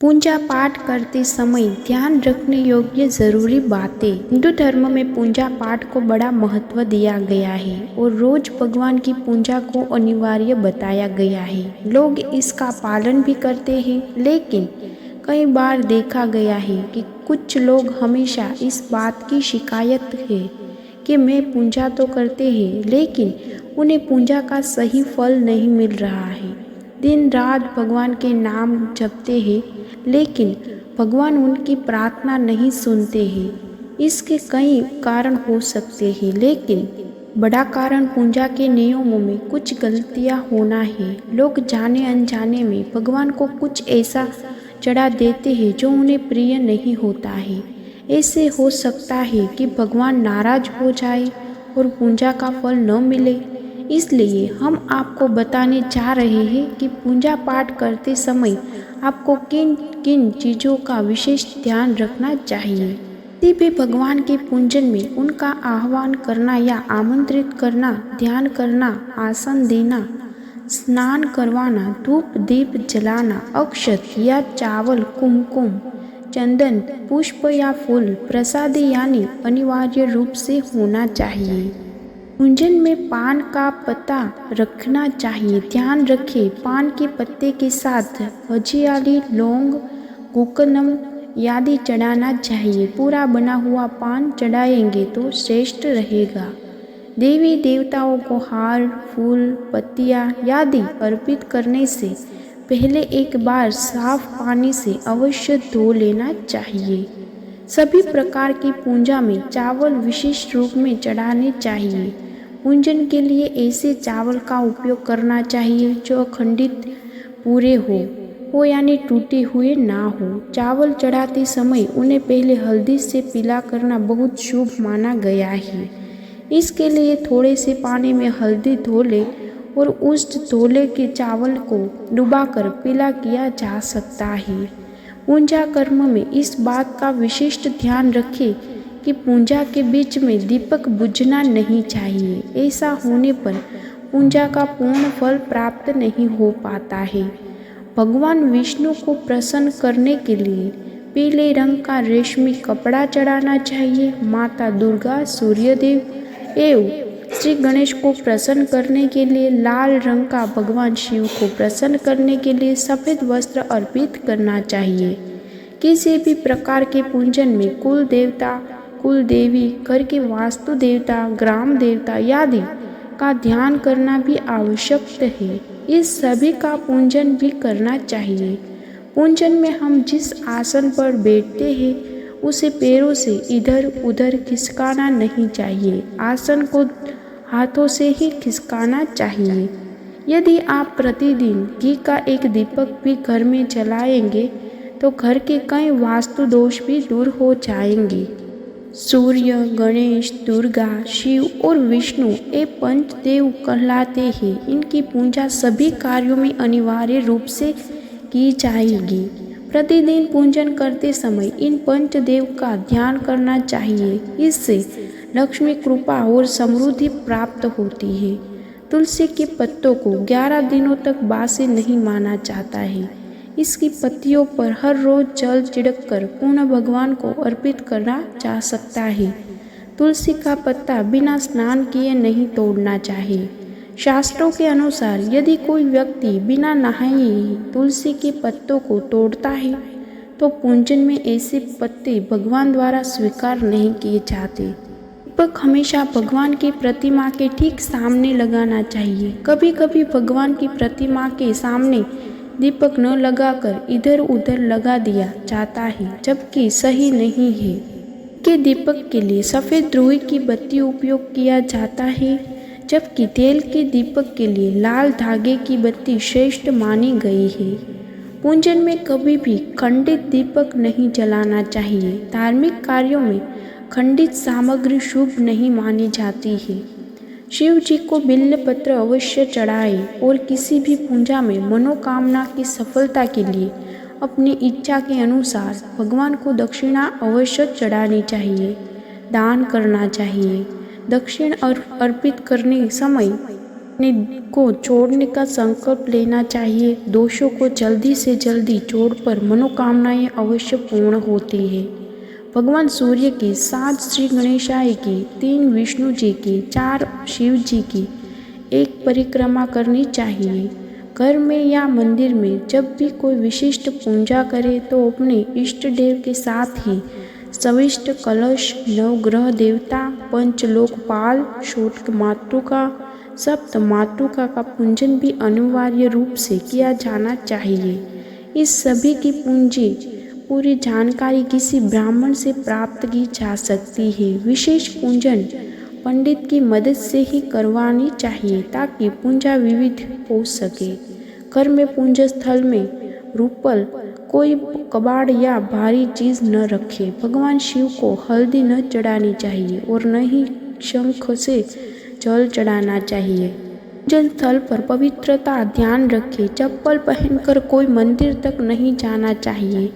पूजा पाठ करते समय ध्यान रखने योग्य ज़रूरी बातें। हिंदू धर्म में पूजा पाठ को बड़ा महत्व दिया गया है और रोज भगवान की पूजा को अनिवार्य बताया गया है। लोग इसका पालन भी करते हैं, लेकिन कई बार देखा गया है कि कुछ लोग हमेशा इस बात की शिकायत है कि मैं पूजा तो करते हैं, लेकिन उन्हें पूजा का सही फल नहीं मिल रहा है। दिन रात भगवान के नाम जपते हैं, लेकिन भगवान उनकी प्रार्थना नहीं सुनते हैं। इसके कई कारण हो सकते हैं, लेकिन बड़ा कारण पूजा के नियमों में कुछ गलतियां होना है। लोग जाने अनजाने में भगवान को कुछ ऐसा चढ़ा देते हैं जो उन्हें प्रिय नहीं होता है। ऐसे हो सकता है कि भगवान नाराज हो जाए और पूजा का फल न मिले। इसलिए हम आपको बताने जा रहे हैं कि पूजा पाठ करते समय आपको किन किन चीज़ों का विशेष ध्यान रखना चाहिए। किसी भी भगवान के पूजन में उनका आह्वान करना या आमंत्रित करना, ध्यान करना, आसन देना, स्नान करवाना, धूप दीप जलाना, अक्षत या चावल, कुमकुम, चंदन, पुष्प या फूल, प्रसादी यानी अनिवार्य रूप से होना चाहिए। पूजन में पान का पत्ता रखना चाहिए। ध्यान रखें, पान के पत्ते के साथ हजियाली, लौंग, गुकनम आदि चढ़ाना चाहिए। पूरा बना हुआ पान चढ़ाएंगे तो श्रेष्ठ रहेगा। देवी देवताओं को हार, फूल, पत्तियां आदि अर्पित करने से पहले एक बार साफ पानी से अवश्य धो लेना चाहिए। सभी प्रकार की पूजा में चावल विशेष रूप में चढ़ाने चाहिए। पूजन के लिए ऐसे चावल का उपयोग करना चाहिए जो अखंडित पूरे हो यानी टूटे हुए ना हो। चावल चढ़ाते समय उन्हें पहले हल्दी से पीला करना बहुत शुभ माना गया है। इसके लिए थोड़े से पानी में हल्दी धो ले और उस धोले के चावल को डुबाकर पीला किया जा सकता है। पूजा कर्म में इस बात का विशिष्ट ध्यान रखें कि पूजा के बीच में दीपक बुझना नहीं चाहिए। ऐसा होने पर पूजा का पूर्ण फल प्राप्त नहीं हो पाता है। भगवान विष्णु को प्रसन्न करने के लिए पीले रंग का रेशमी कपड़ा चढ़ाना चाहिए। माता दुर्गा, सूर्यदेव एवं श्री गणेश को प्रसन्न करने के लिए लाल रंग का, भगवान शिव को प्रसन्न करने के लिए सफ़ेद वस्त्र अर्पित करना चाहिए। किसी भी प्रकार के पूजन में कुल देवता, कुल देवी, घर के वास्तु देवता, ग्राम देवता आदि का ध्यान करना भी आवश्यक है। इस सभी का पूजन भी करना चाहिए। पूजन में हम जिस आसन पर बैठते हैं उसे पैरों से इधर उधर खिसकाना नहीं चाहिए। आसन को हाथों से ही खिसकाना चाहिए। यदि आप प्रतिदिन घी का एक दीपक भी घर में जलाएंगे तो घर के कई वास्तु दोष भी दूर हो जाएंगे। सूर्य, गणेश, दुर्गा, शिव और विष्णु ये पंचदेव कहलाते हैं। इनकी पूजा सभी कार्यों में अनिवार्य रूप से की जाएगी। प्रतिदिन पूजन करते समय इन पंचदेव का ध्यान करना चाहिए। इससे लक्ष्मी कृपा और समृद्धि प्राप्त होती है। तुलसी के पत्तों को 11 दिनों तक बासी नहीं माना जाता है। इसकी पत्तियों पर हर रोज जल छिड़ककर पुनः भगवान को अर्पित करना जा सकता है। तुलसी का पत्ता बिना स्नान किए नहीं तोड़ना चाहिए। शास्त्रों के अनुसार यदि कोई व्यक्ति बिना नहाए ही तुलसी के पत्तों को तोड़ता है तो पूजन में ऐसे पत्ते भगवान द्वारा स्वीकार नहीं किए जाते। दीपक हमेशा भगवान की प्रतिमा के ठीक सामने लगाना चाहिए। कभी कभी भगवान की प्रतिमा के सामने दीपक न लगाकर इधर उधर लगा दिया जाता है, जबकि सही नहीं है। के दीपक के लिए सफ़ेद रुई की बत्ती उपयोग किया जाता है, जबकि तेल के दीपक के लिए लाल धागे की बत्ती श्रेष्ठ मानी गई है। पूजन में कभी भी खंडित दीपक नहीं जलाना चाहिए। धार्मिक कार्यों में खंडित सामग्री शुभ नहीं मानी जाती है। शिव जी को बिल्व पत्र अवश्य चढ़ाएं और किसी भी पूजा में मनोकामना की सफलता के लिए अपनी इच्छा के अनुसार भगवान को दक्षिणा अवश्य चढ़ानी चाहिए, दान करना चाहिए। दक्षिण अर्पित करने समय अपने को छोड़ने का संकल्प लेना चाहिए। दोषों को जल्दी से जल्दी छोड़कर मनोकामनाएं अवश्य पूर्ण होती है। भगवान सूर्य की 7 श्री गणेशाय की, 3 विष्णु जी की, 4 शिव जी की एक परिक्रमा करनी चाहिए। घर में या मंदिर में जब भी कोई विशिष्ट पूजा करे तो अपने इष्ट देव के साथ ही सविष्ट कलश, नवग्रह देवता, पंचलोकपाल, षोडश मातृका, सप्त मातृका का पूजन भी अनिवार्य रूप से किया जाना चाहिए। इस सभी की पूरी जानकारी किसी ब्राह्मण से प्राप्त की जा सकती है। विशेष पूजन पंडित की मदद से ही करवानी चाहिए ताकि पूजा विविध हो सके। घर में पूजा स्थल में रूपल कोई कबाड़ या भारी चीज न रखे। भगवान शिव को हल्दी न चढ़ानी चाहिए और न ही शंख से जल चढ़ाना चाहिए। पूजन स्थल पर पवित्रता ध्यान रखें। चप्पल पहनकर कोई मंदिर तक नहीं जाना चाहिए।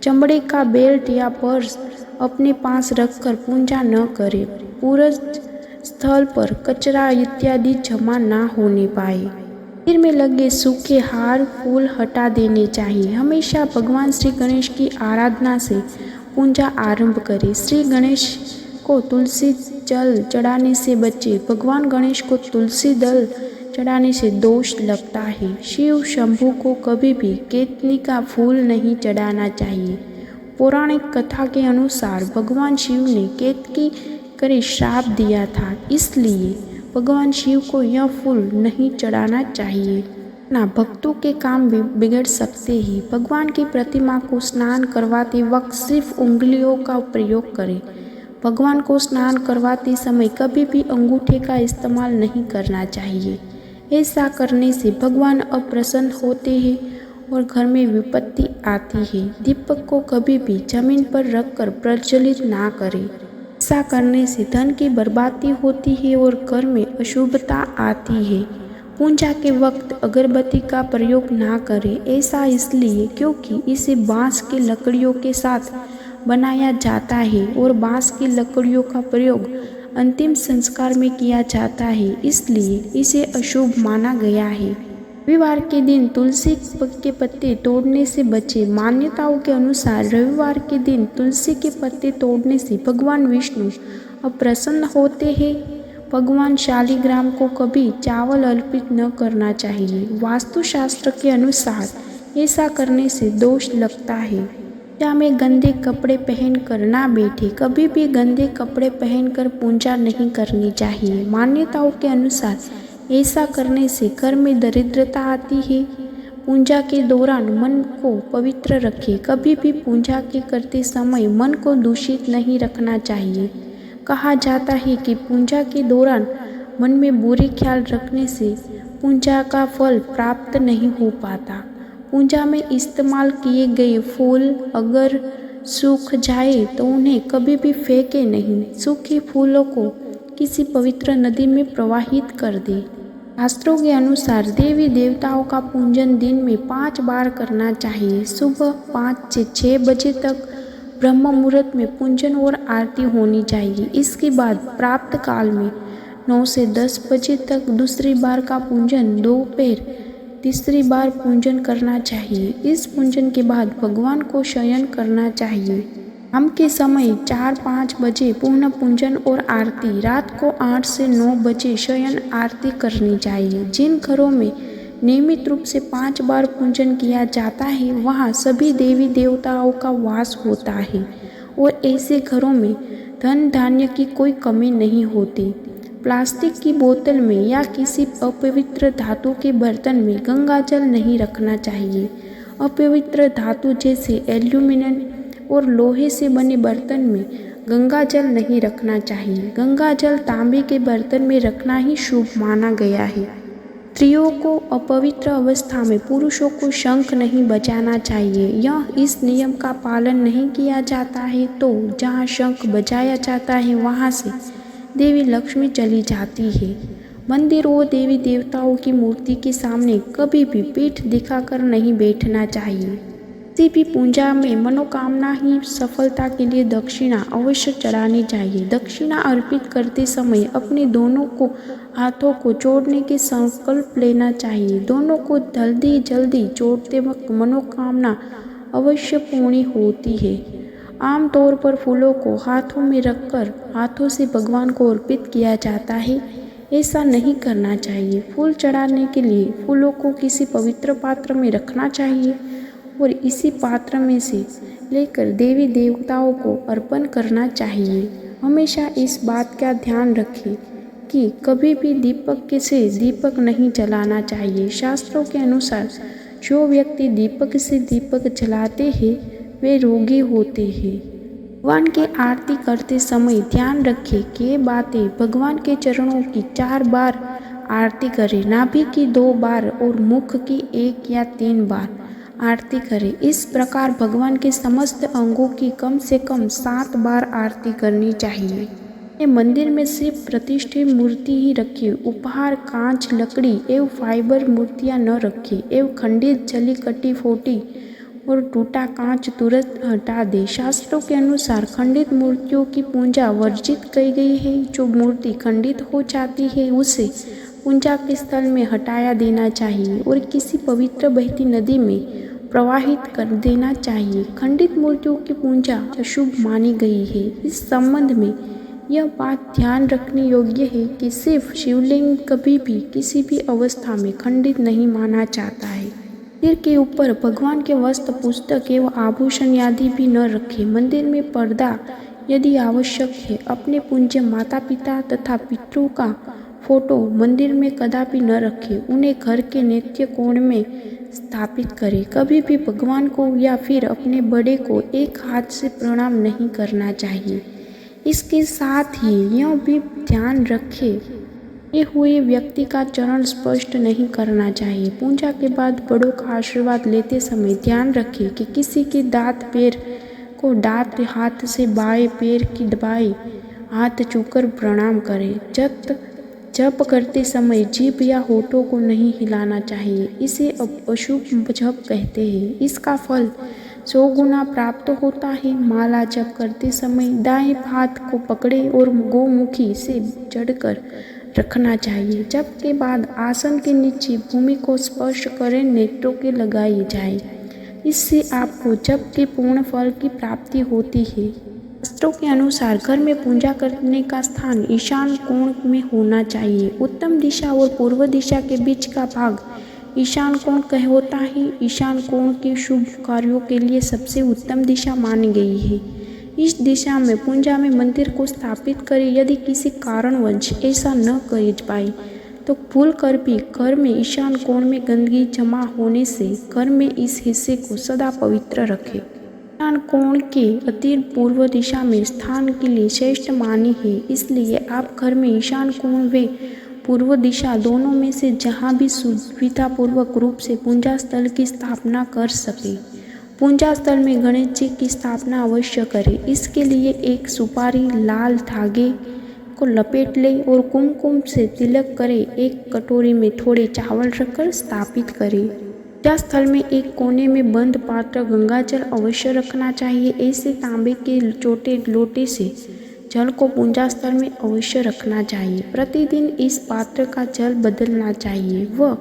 चमड़े का बेल्ट या पर्स अपने पास रखकर पूजा न करें। पूरे स्थल पर कचरा इत्यादि जमा न होने पाए। मंदिर में लगे सूखे हार फूल हटा देने चाहिए। हमेशा भगवान श्री गणेश की आराधना से पूजा आरंभ करें। श्री गणेश को तुलसी जल चढ़ाने से बचे। भगवान गणेश को तुलसी दल चढ़ाने से दोष लगता है। शिव शंभु को कभी भी केतली का फूल नहीं चढ़ाना चाहिए। पौराणिक कथा के अनुसार भगवान शिव ने केतकी करे श्राप दिया था, इसलिए भगवान शिव को यह फूल नहीं चढ़ाना चाहिए, ना भक्तों के काम बिगड़ सकते हैं। भगवान की प्रतिमा को स्नान करवाते वक्त सिर्फ उंगलियों का प्रयोग करें। भगवान को स्नान करवाते समय कभी भी अंगूठे का इस्तेमाल नहीं करना चाहिए। ऐसा करने से भगवान अप्रसन्न होते हैं और घर में विपत्ति आती है। दीपक को कभी भी जमीन पर रखकर प्रज्वलित ना करें। ऐसा करने से धन की बर्बादी होती है और घर में अशुभता आती है। पूजा के वक्त अगरबत्ती का प्रयोग ना करें। ऐसा इसलिए क्योंकि इसे बांस की लकड़ियों के साथ बनाया जाता है और बांस की लकड़ियों का प्रयोग अंतिम संस्कार में किया जाता है, इसलिए इसे अशुभ माना गया है। रविवार के दिन तुलसी के पत्ते तोड़ने से बचे। मान्यताओं के अनुसार रविवार के दिन तुलसी के पत्ते तोड़ने से भगवान विष्णु अप्रसन्न होते हैं। भगवान शालिग्राम को कभी चावल अर्पित न करना चाहिए। वास्तुशास्त्र के अनुसार ऐसा करने से दोष लगता है। पूजा में गंदे कपड़े पहनकर ना बैठे। कभी भी गंदे कपड़े पहनकर पूजा नहीं करनी चाहिए। मान्यताओं के अनुसार ऐसा करने से घर में दरिद्रता आती है। पूजा के दौरान मन को पवित्र रखें। कभी भी पूजा के करते समय मन को दूषित नहीं रखना चाहिए। कहा जाता है कि पूजा के दौरान मन में बुरे ख्याल रखने से पूजा का फल प्राप्त नहीं हो पाता। पूजा में इस्तेमाल किए गए फूल अगर सूख जाए तो उन्हें कभी भी फेंके नहीं। सूखे फूलों को किसी पवित्र नदी में प्रवाहित कर दे। शास्त्रों के अनुसार देवी देवताओं का पूजन दिन में 5 बार करना चाहिए। सुबह 5 से 6 बजे तक ब्रह्म मुहूर्त में पूजन और आरती होनी चाहिए। इसके बाद प्राप्त काल में 9 से 10 बजे तक दूसरी बार का पूजन, दोपहर तीसरी बार पूजन करना चाहिए। इस पूजन के बाद भगवान को शयन करना चाहिए। शाम के समय 4-5 बजे पूर्ण पूजन और आरती। रात को 8 से 9 बजे शयन आरती करनी चाहिए। जिन घरों में नियमित रूप से 5 बार पूजन किया जाता है वहाँ सभी देवी देवताओं का वास होता है और ऐसे घरों में धन धान्य की कोई कमी नहीं होती। प्लास्टिक की बोतल में या किसी अपवित्र धातु के बर्तन में गंगा जल नहीं रखना चाहिए। अपवित्र धातु जैसे एल्यूमिनियम और लोहे से बने बर्तन में गंगा जल नहीं रखना चाहिए। गंगा जल तांबे के बर्तन में रखना ही शुभ माना गया है। स्त्रियों को अपवित्र अवस्था में पुरुषों को शंख नहीं बजाना चाहिए। यह इस नियम का पालन नहीं किया जाता है तो जहाँ शंख बजाया जाता है वहाँ से देवी लक्ष्मी चली जाती है। मंदिर और देवी देवताओं की मूर्ति के सामने कभी भी पीठ दिखाकर नहीं बैठना चाहिए। किसी भी पूजा में मनोकामना ही सफलता के लिए दक्षिणा अवश्य चढ़ानी चाहिए। दक्षिणा अर्पित करते समय अपने दोनों को हाथों को जोड़ने के संकल्प लेना चाहिए। दोनों को जल्दी जल्दी जोड़ते वक्त मनोकामना अवश्य पूर्ण होती है। आमतौर पर फूलों को हाथों में रखकर हाथों से भगवान को अर्पित किया जाता है। ऐसा नहीं करना चाहिए। फूल चढ़ाने के लिए फूलों को किसी पवित्र पात्र में रखना चाहिए और इसी पात्र में से लेकर देवी देवताओं को अर्पण करना चाहिए। हमेशा इस बात का ध्यान रखें कि कभी भी दीपक से दीपक नहीं जलाना चाहिए। शास्त्रों के अनुसार जो व्यक्ति दीपक से दीपक जलाते हैं वे रोगी होते हैं। भगवान की आरती करते समय ध्यान रखें कि ये बातें भगवान के चरणों की 4 बार आरती करें, नाभि की 2 बार और मुख की 1 या 3 बार आरती करें। इस प्रकार भगवान के समस्त अंगों की कम से कम 7 बार आरती करनी चाहिए। मंदिर में सिर्फ प्रतिष्ठित मूर्ति ही रखें। उपहार, कांच, लकड़ी एवं फाइबर मूर्तियां न रखें एवं खंडित, जली कटी, फोटी और टूटा कांच तुरंत हटा दें। शास्त्रों के अनुसार खंडित मूर्तियों की पूजा वर्जित की गई है। जो मूर्ति खंडित हो जाती है उसे पूजा के स्थल में हटाया देना चाहिए और किसी पवित्र बहती नदी में प्रवाहित कर देना चाहिए। खंडित मूर्तियों की पूजा अशुभ मानी गई है। इस संबंध में यह बात ध्यान रखने योग्य है कि सिर्फ शिवलिंग कभी भी किसी भी अवस्था में खंडित नहीं माना जाता है। सिर के ऊपर भगवान के वस्त्र, पुस्तक एवं आभूषण आदि भी न रखें। मंदिर में पर्दा यदि आवश्यक है। अपने पूज्य माता पिता तथा पितरों का फोटो मंदिर में कदापि न रखें। उन्हें घर के नित्य कोण में स्थापित करें। कभी भी भगवान को या फिर अपने बड़े को एक हाथ से प्रणाम नहीं करना चाहिए। इसके साथ ही यह भी ध्यान रखें ये हुए व्यक्ति का चरण स्पर्श नहीं करना चाहिए। पूजा के बाद बड़ों का आशीर्वाद लेते समय ध्यान रखें कि किसी के दांत पैर को दांत हाथ से बाएं पैर की बाएं हाथ छूकर प्रणाम करें। जप करते समय जीभ या होठों को नहीं हिलाना चाहिए। इसे अशुभ जप कहते हैं। इसका फल 100 गुना प्राप्त होता है। माला जप करते समय दाएं हाथ को पकड़े और गोमुखी से जड़कर रखना चाहिए। जप के बाद आसन के नीचे भूमि को स्पर्श करें, नेत्रों के लगाई जाए। इससे आपको जप के पूर्ण फल की प्राप्ति होती है। शास्त्रों के अनुसार घर में पूजा करने का स्थान ईशान कोण में होना चाहिए। उत्तम दिशा और पूर्व दिशा के बीच का भाग ईशान कोण होता है। ईशान कोण के शुभ कार्यों के लिए सबसे उत्तम दिशा मानी गई है। इस दिशा में पूजा में मंदिर को स्थापित करें। यदि किसी कारणवश ऐसा न कर पाए तो भूल कर भी घर में ईशान कोण में गंदगी जमा होने से घर में इस हिस्से को सदा पवित्र रखें। ईशान कोण के अतिरिक्त पूर्व दिशा में स्थान के लिए श्रेष्ठ मानी है। इसलिए आप घर में ईशान कोण व पूर्व दिशा दोनों में से जहाँ भी सुविधापूर्वक रूप से पूजा स्थल की स्थापना कर सके। पूजा स्थल में गणेश जी की स्थापना अवश्य करें। इसके लिए एक सुपारी लाल धागे को लपेट लें और कुमकुम से तिलक करें। एक कटोरी में थोड़े चावल रखकर स्थापित करें। पूजा स्थल में एक कोने में बंद पात्र गंगाजल अवश्य रखना चाहिए। ऐसे तांबे के छोटे लोटे से जल को पूजा स्थल में अवश्य रखना चाहिए। प्रतिदिन इस पात्र का जल बदलना चाहिए। वह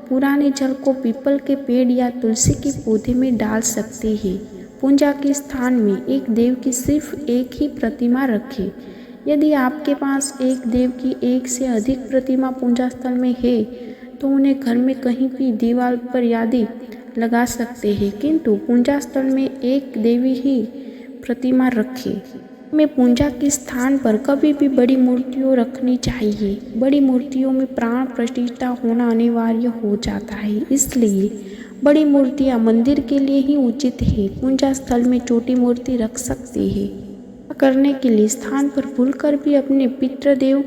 पुराने जल को पीपल के पेड़ या तुलसी के पौधे में डाल सकते हैं। पूजा के स्थान में एक देव की सिर्फ एक ही प्रतिमा रखें। यदि आपके पास एक देव की एक से अधिक प्रतिमा पूजा स्थल में है तो उन्हें घर में कहीं भी दीवार पर आदि लगा सकते हैं, किंतु पूजा स्थल में एक देवी ही प्रतिमा रखें। में पूजा के स्थान पर कभी भी बड़ी मूर्तियों रखनी चाहिए। बड़ी मूर्तियों में प्राण प्रतिष्ठा होना अनिवार्य हो जाता है, इसलिए बड़ी मूर्तियां मंदिर के लिए ही उचित है। पूजा स्थल में छोटी मूर्ति रख सकते हैं। करने के लिए स्थान पर भूलकर भी अपने पितृदेव,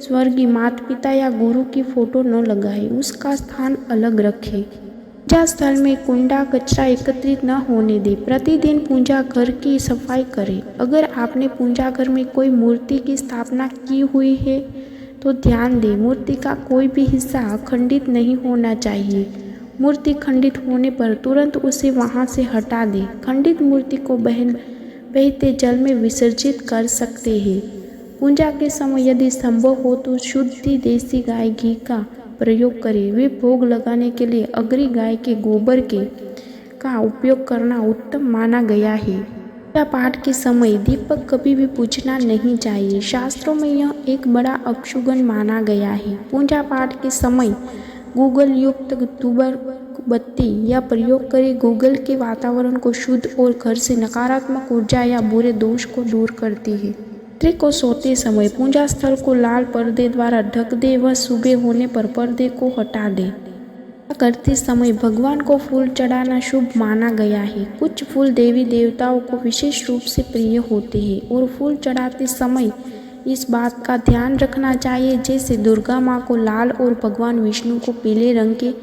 स्वर्गीय माता पिता या गुरु की फोटो न लगाए। उसका स्थान अलग रखें। पूजा स्थल में कूड़ा कचरा एकत्रित न होने दें। प्रतिदिन पूजा घर की सफाई करें। अगर आपने पूजा घर में कोई मूर्ति की स्थापना की हुई है तो ध्यान दें, मूर्ति का कोई भी हिस्सा खंडित नहीं होना चाहिए। मूर्ति खंडित होने पर तुरंत उसे वहां से हटा दें। खंडित मूर्ति को बहते जल में विसर्जित कर सकते हैं। पूजा के समय यदि संभव हो तो शुद्ध देसी गाय घी का प्रयोग करें। वे भोग लगाने के लिए अगरी गाय के गोबर का उपयोग करना उत्तम माना गया है। पूजा पाठ के समय दीपक कभी भी बुझना नहीं चाहिए। शास्त्रों में यह एक बड़ा अपशुगन माना गया है। पूजा पाठ के समय गूगल युक्त धूपबत्ती या प्रयोग करें। गूगल के वातावरण को शुद्ध और घर से नकारात्मक ऊर्जा या बुरे दोष को दूर करती है। रात्रि को सोते समय पूजा स्थल को लाल पर्दे द्वारा ढक दे व सुबह होने पर पर्दे को हटा दे। पूजा करते समय भगवान को फूल चढ़ाना शुभ माना गया है। कुछ फूल देवी देवताओं को विशेष रूप से प्रिय होते हैं और फूल चढ़ाते समय इस बात का ध्यान रखना चाहिए जैसे दुर्गा माँ को लाल और भगवान विष्णु को पीले रंग के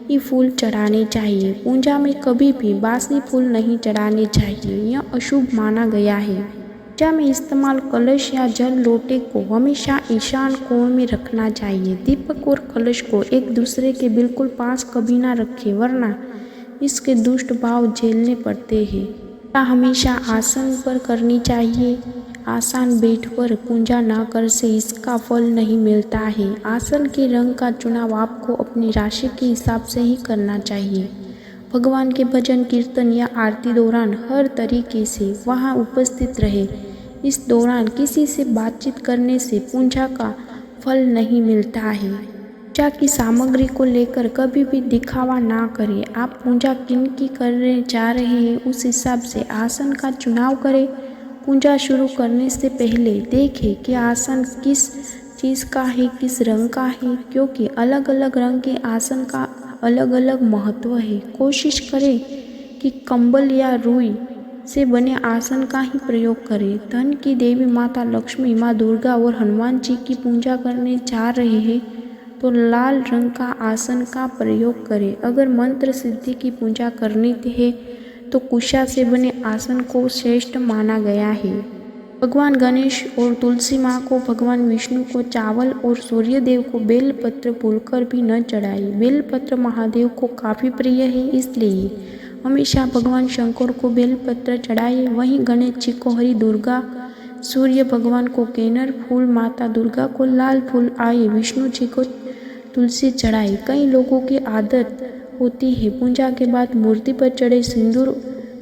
ही फूल चढ़ाने चाहिए। पूजा में कभी भी बासी फूल नहीं चढ़ाने चाहिए, यह अशुभ माना गया है। पूजा में इस्तेमाल कलश या जल लोटे को हमेशा ईशान कोण में रखना चाहिए। दीपक और कलश को एक दूसरे के बिल्कुल पास कभी ना रखें वरना इसके दुष्ट भाव झेलने पड़ते हैं। पूजा हमेशा आसन पर करनी चाहिए। आसान बैठकर पूजा न कर से इसका फल नहीं मिलता है। आसन के रंग का चुनाव आपको अपनी राशि के हिसाब से ही करना चाहिए। भगवान के भजन कीर्तन या आरती दौरान हर तरीके से वहां उपस्थित रहे। इस दौरान किसी से बातचीत करने से पूजा का फल नहीं मिलता है। पूजा की सामग्री को लेकर कभी भी दिखावा ना करें। आप पूजा किन की करने जा रहे हैं उस हिसाब से आसन का चुनाव करें। पूजा शुरू करने से पहले देखें कि आसन किस चीज़ का है, किस रंग का है, क्योंकि अलग अलग रंग के आसन का अलग अलग महत्व है। कोशिश करें कि कंबल या रुई से बने आसन का ही प्रयोग करें। धन की देवी माता लक्ष्मी, माँ दुर्गा और हनुमान जी की पूजा करने जा रहे हैं तो लाल रंग का आसन का प्रयोग करें। अगर मंत्र सिद्धि की पूजा करनी है तो कुशा से बने आसन को श्रेष्ठ माना गया है। भगवान गणेश और तुलसी माँ को, भगवान विष्णु को चावल और सूर्य देव को बेलपत्र भूलकर भी न चढ़ाइए। बेलपत्र महादेव को काफ़ी प्रिय है, इसलिए हमेशा भगवान शंकर को बेलपत्र चढ़ाइए। वहीं गणेश जी को हरी, दुर्गा सूर्य भगवान को केनर फूल, माता दुर्गा को लाल फूल आए, विष्णु जी को तुलसी चढ़ाई। कई लोगों की आदत होती है पूजा के बाद मूर्ति पर चढ़े सिंदूर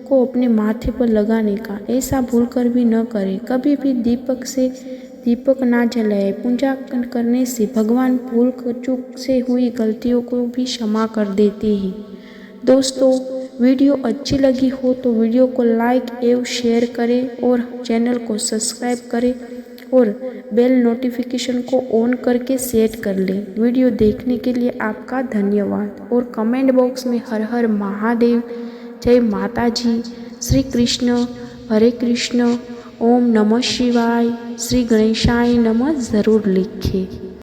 को अपने माथे पर लगाने का। ऐसा भूलकर भी न करें। कभी भी दीपक से दीपक ना जलाए। पूजा करने से भगवान भूल चूक से हुई गलतियों को भी क्षमा कर देते हैं। दोस्तों, वीडियो अच्छी लगी हो तो वीडियो को लाइक एवं शेयर करें और चैनल को सब्सक्राइब करें और बेल नोटिफिकेशन को ऑन करके सेट कर लें। वीडियो देखने के लिए आपका धन्यवाद और कमेंट बॉक्स में हर हर महादेव, जय माता जी, श्री कृष्ण, हरे कृष्ण, ओम नमः शिवाय, श्री गणेशाय नमः ज़रूर लिखें।